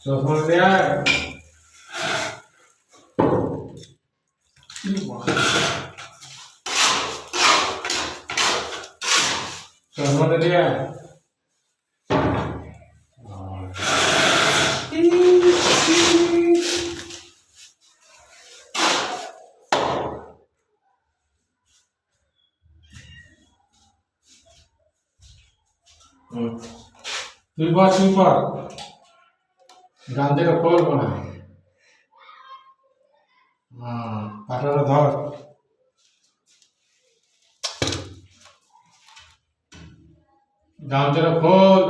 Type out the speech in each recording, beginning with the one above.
চশমা দেয়া চশমা দেয়া তুই পর গান থেকে খোলবো না। পাটাটা ধর। গামছাটা খোল।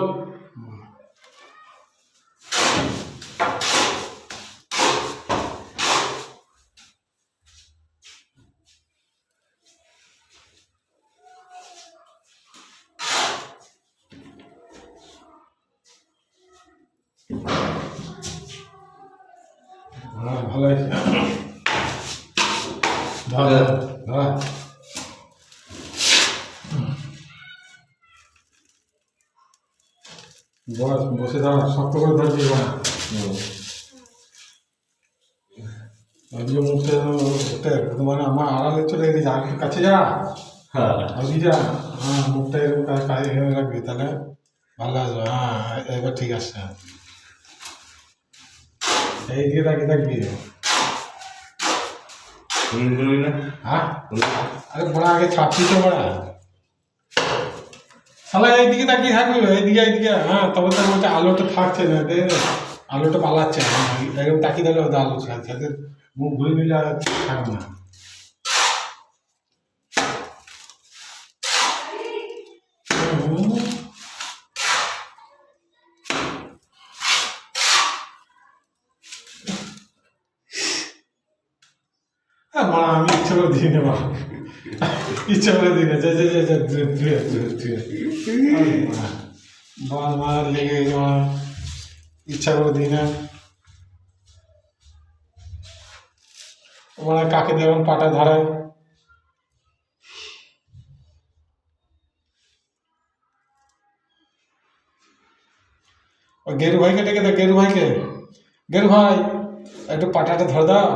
ভালো আছে। ধর ধর বস, বসে ধর, শক্ত করে ধরবি না। ওইদিকে মুখটা মানে আমার আড়ালে চলে গেছে, আর একটু কাছে যা। ওইদিকে যা। মুখটা এরকম কাছে রাখবি, তাহলে ভালো আসবে। এবার ঠিক আছে। এইদিকে তাকিয়ে থাকবি। আরে বড়া, আগে ছাপছি তো বড়া। শালা এইদিকে তাকিয়ে থাকবি, এইদিকে। তবে তো বলছে আলোটা থাকছে না, আলোটা পালাচ্ছে। এরকম তাকিয়ে দিলে হয়তো আলো ছাড়ছে, মুখ ঘুরে দিলে আর থাকবে না। মারা, আমি ইচ্ছা করে দিই না, ইচ্ছা করে দিই না। বল মারা লেগে ইচ্ছা করে দিই না। ওরা কাকে যেমন পাটা ধরায়। গেরু ভাইকে ডেকে দে, গেরু ভাই, একটু পাটাটা ধরে দাও।